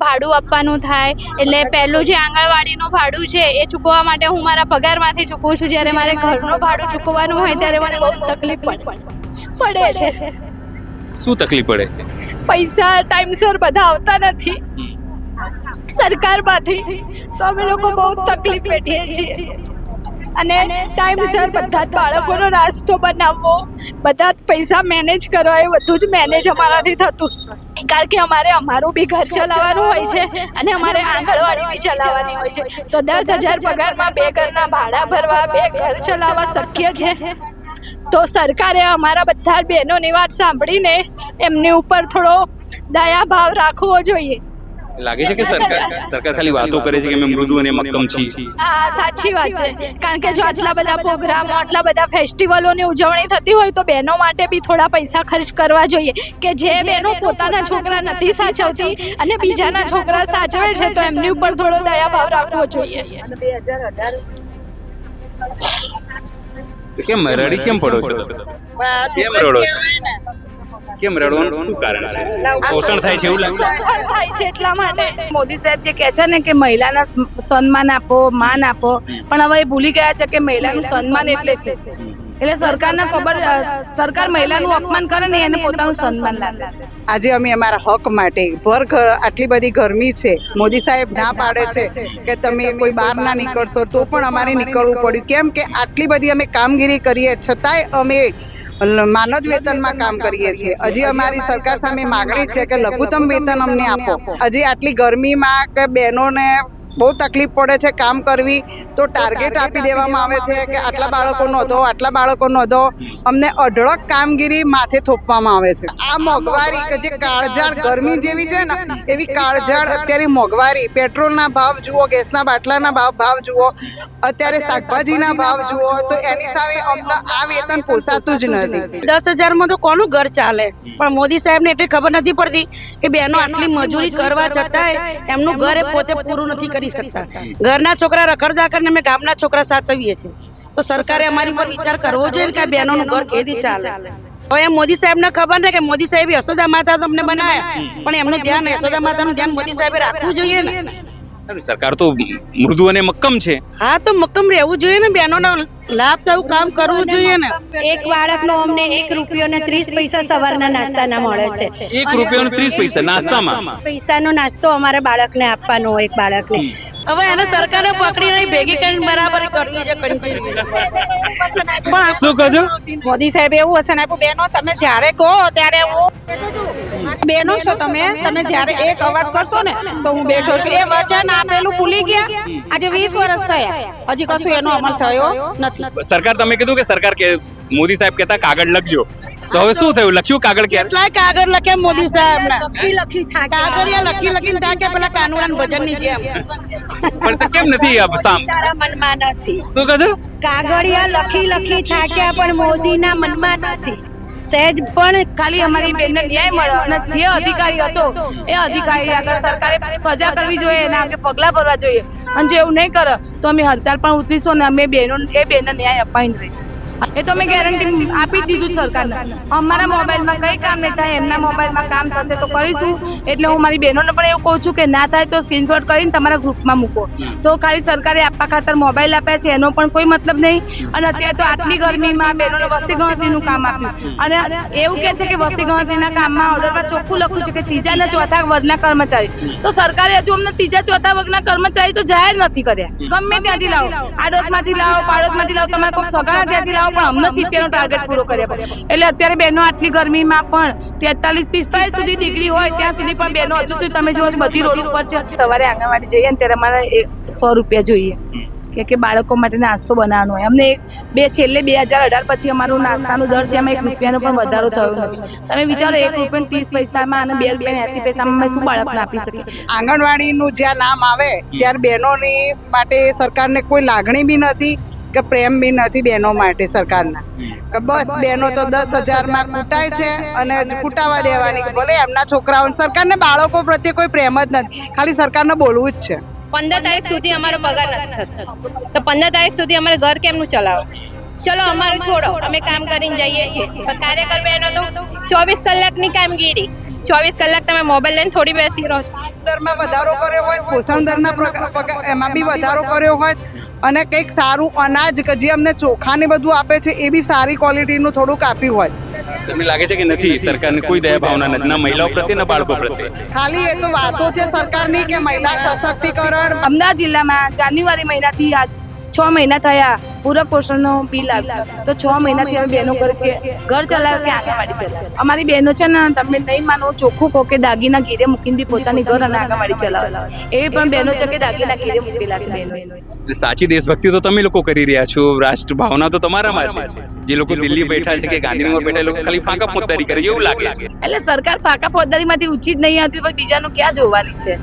ભાડું આપવાનું થાય, એટલે પહેલું જે આંગણવાડીનું ભાડું છે એ ચૂકવવા માટે હું મારા પગારમાંથી ચૂકવું છું. જ્યારે મારે ઘરનું ભાડું ચૂકવવાનું હોય ત્યારે મને બહુ તકલીફ પડે છે. શું તકલીફ પડે? પૈસા ટાઈમસર બધા આવતા નથી સરકારમાંથી, તો અમે લોકો બહુ તકલીફ વેઠીએ છીએ. અને ટાઈમસર બધા જ બાળકોનો નાસ્તો બનાવવો, બધા જ પૈસા મેનેજ કરવા, એ બધું જ મેનેજ અમારાથી થતું, કારણ કે અમારું બી ઘર ચલાવવાનું હોય છે અને અમારે આંગણવાડી બી ચલાવવાની હોય છે. તો 10,000 પગારમાં 2 ઘરના ભાડા ભરવા, 2 ઘર ચલાવવા શક્ય છે? તો સરકારે અમારા બધા બહેનોની વાત સાંભળીને એમની ઉપર થોડો દયા ભાવ રાખવો જોઈએ. લાગે છે કે સરકાર ખાલી વાતો કરે છે કે અમે મૃદુ અને મક્કમ છીએ. હા, સાચી વાત છે. કારણ કે જો આટલા બધા પ્રોગ્રામો, આટલા બધા ફેસ્ટિવલોની ઉજવણી થતી હોય તો બહેનો માટે બી થોડા પૈસા ખર્ચ કરવા જોઈએ, કે જે બહેનો પોતાના છોકરા નથી સાચવતી અને બીજાના છોકરા સાચવે છે તો એમની ઉપર થોડો દયા ભાવ રાખવો જોઈએ. કેમ રડી કેમ પડો છો? કેમ રડો છો? કેમ રડવાનું શું કારણ છે? શોષણ થાય છે એવું લાગે? શોષણ થાય છે એટલા માટે. મોદી સાહેબ જે કહે છે ને કે મહિલાના સન્માન આપો, માન આપો, પણ હવે એ ભૂલી ગયા છે કે મહિલાનું સન્માન એટલે શું. એટલે સરકારને ખબર, સરકાર મહિલાનું અપમાન કરે ને એને પોતાનું સન્માન લાગે છે. આજે અમે અમારા હક માટે આટલી બધી ગરમી છે, મોદી સાહેબ ના પાડે છે કે તમે કોઈ બહાર ના નીકળશો, તો પણ અમારે નીકળવું પડ્યું. કેમ કે આટલી બધી અમે કામગીરી કરીએ છતાંય અમે માનદ વેતનમાં કામ કરીએ છીએ. હજી અમારી સરકાર સામે માગણી છે કે લઘુત્તમ વેતન અમને આપો. હજી આટલી ગરમીમાં કે બહેનોને બહુ તકલીફ પડે છે કામ કરવી, તો ટાર્ગેટ આપી દેવામાં આવે છે કે આટલા બાળકો નોંધો, આટલા બાળકો નોંધો. અમને અઢળક કામગીરી માથે થોપવામાં આવે છે. આ મોંઘવારી કે જે કાળઝાળ ગરમી જેવી છે ને, એવી કાળઝાળ અત્યારે મોંઘવારી, પેટ્રોલના ભાવ જુઓ, ગેસના બાટલાના ભાવ જુઓ, અત્યારે શાકભાજીના ભાવ જુઓ, તો એની સામે અમને આ વેતન પોસાતું જ નથી. 10,000માં તો કોનું ઘર ચાલે? પણ મોદી સાહેબને એટલી ખબર નથી પડતી કે બહેનો આટલી મજૂરી કરવા છતાંય એમનું ઘર એ પોતે પૂરું નથી કરી શકતા. ઘરના છોકરા રખડતા કરીને અમે ગામના છોકરા સાચવીએ છીએ. તો સરકારે અમારી પર વિચાર કરવો જોઈએ કે આ બહેનોનું ઘર કેદી ચાલે. હવે મોદી સાહેબને ખબર ને કે મોદી સાહેબે યશોદા માતા તમને બનાવ્યા, પણ એમનું ધ્યાન, યશોદા માતાનું ધ્યાન મોદી સાહેબે રાખવું જોઈએ ને. સરકાર તો મૃદુ અને મક્કમ છે. હા, તો મક્કમ રહેવું જોઈએ ને, બહેનોને લાભ થયું કામ કરવું જોઈએ ને. એક બાળકનો અમને 1 રૂપિયો ને 30 પૈસા સવારના નાસ્તાના મળે છે. 1 રૂપિયો ને 30 પૈસા નાસ્તામાં? પૈસાનો નાસ્તો અમારે બાળકને આપવાનો હોય, એક બાળકને. હવે એને સરકારે પકડીને ભેગી કરીને બરાબર કરવી છે કંજીર. પણ શું કહો છો? મોદી સાહેબ એવું હશે ને, બહેનો તમે જ્યારે કહો ત્યારે બહેનો છો, તમે જ્યારે એક અવાજ કરશો ને તો હું બેઠો છું. એ વચન આપેલું ભૂલી ગયા. આજે 20 વર્ષ થયા, હજી કશું એનો અમલ થયો નથી. સરકાર, તમે કીધું કે સરકાર કે મોદી સાહેબ કહેતા કાગળ લખજો, તો હવે શું થયું? લખ્યું કાગળ? કેટલાય કાગળ લખ્યા મોદી સાહેબ ના, કાગળિયા લખીને ત્યાં કે પેલા કાનુડાના ભજનની જેમ. પણ તો કેમ નથી તારા મનમાં નથી. શું કહો છો? કાગળિયા લખી થાક્યા પણ મોદીના મનમાં નથી. સહેજ પણ ખાલી અમારી બેનને ન્યાય મળે અને જે અધિકારી હતો એ અધિકારી આગળ સરકારે સજા કરવી જોઈએ, એના આગળ પગલાં ભરવા જોઈએ. અને જો એવું નહીં કરે તો અમે હડતાલ પણ ઉતરીશું અને અમે બેનને ન્યાય અપાઈને રહીશું. એ તો અમે ગેરંટી આપી દીધું સરકારને. અમારા મોબાઈલમાં કંઈ કામ નહીં થાય, એમના મોબાઈલમાં કામ થશે તો કરીશું. એટલે હું મારી બહેનોને પણ એવું કહું છું કે ના થાય તો સ્ક્રીનશોટ કરીને તમારા ગ્રુપમાં મૂકો. તો ખાલી સરકારે આપવા ખાતર મોબાઈલ આપ્યા છે એનો પણ કોઈ મતલબ નહીં. અને અત્યારે તો આટલી ગરમીમાં બહેનોને વસ્તી ગણતરીનું કામ આપ્યું, અને એવું કહે છે કે વસ્તી ગણતરીના કામમાં ઓર્ડરમાં ચોખ્ખું લખ્યું છે કે 3જા અને 4થા વર્ગના કર્મચારી. તો સરકારે હજુ અમને 3જા 4થા વર્ગના કર્મચારી તો જાહેર નથી કર્યા. ગમે ત્યાંથી લાવો, આડોશમાંથી લાવો, પાડોશમાંથી લાવો, તમારે કોઈ સગાના ત્યાંથી લાવો, પણ અમને 70 નો ટાર્ગેટ પૂરો કર્યા. એટલે અત્યારે બહેનો આટલી ગરમીમાં પણ 43-45 સુધી ડિગ્રી હોય ત્યાં સુધી પણ બહેનો હજુ સુધી તમે જો બધી રોડ ઉપર છે. સવારે આંગણવાડી જઈએ ને ત્યારે અમારે 100 રૂપિયા જોઈએ કે બાળકો માટે નાસ્તો બનાવવાનો હોય. અમને છેલ્લે 2018 પછી અમારું નાસ્તાનું દર છે, એમાં 1 રૂપિયાનો પણ વધારો થયો નથી. તમે વિચારો 1 રૂપિયા 30 પૈસામાં અને 2 રૂપિયા 80 પૈસામાં અમે શું બાળકને આપી શકીએ? આંગણવાડીનું જ્યાં નામ આવે ત્યારે બહેનોની માટે સરકારને કોઈ લાગણી બી નથી કે પ્રેમ બી નથી બહેનો માટે સરકારના. કે બસ બહેનો તો 10,000માં કૂટાય છે અને કૂટાવા દેવાની, ભલે એમના છોકરાઓ. સરકારને બાળકો પ્રત્યે કોઈ પ્રેમ જ નથી, ખાલી સરકારને બોલવું જ છે. 15 તારીખ સુધી અમારો પગાર નથી થતો, તો 15 તારીખ સુધી અમારે ઘર કેમનું ચલાવો? ચલો અમારું છોડો, અમે કામ કરીને જઈએ છીએ, પણ કાર્યકર બહેનો તો 24 કલાકની કામગીરી, 24 કલાક તમે મોબાઈલ લઈને થોડી બેસી રહો છો. દરમાં વધારો કર્યો હોય, પોષણ દરના એમાં બી વધારો કર્યો હોય, અને કંઈક સારું અનાજ કે જે અમને ચોખા ને બધું આપે છે એ બી સારી ક્વોલિટીનું થોડુંક આપ્યું હોય. તમને લાગે છે કે નથી સરકારને કોઈ દયા ભાવના નથી, ના મહિલાઓ પ્રત્યે ના બાળકો પ્રત્યે? ખાલી એ તો વાતો છે સરકારની કે મહિલા સશક્તિકરણ. અમદાવાદ જિલ્લામાં જાન્યુઆરી મહિનાથી આજ 6 મહિના થયા પૂરક પોષણનો બિલ આવ્યું, તો 6 મહિનાથી અમે બહેનો ઘર ચલાવે કે આંગણવાડી ચલાવે. અમારી બહેનો છે ને, તમે નહીં માનો, ચોખ્ખું કહો કે દાગીના ઘીરે મૂકીને બી પોતાની ઘર અને આંગણવાડી ચલાવે છે. એવી પણ બહેનો છે કે દાગીના ઘીરે મૂકેલા છે બહેનો. એટલે સાચી દેશભક્તિ તો તમે લોકો કરી રહ્યા છો, રાષ્ટ્ર ભાવના તો તમારામાં છે. જે લોકો દિલ્હી બેઠા છે કે ગાંધીનગર બેઠા, એ લોકો ખાલી ફાંકા ફોજદારી કરે છે એવું લાગે છે. એટલે સરકાર ફાંકા ફોજદારીમાંથી ઊંચી જ નહીં આવતી, પણ બીજાનું ક્યાં જોવાની છે.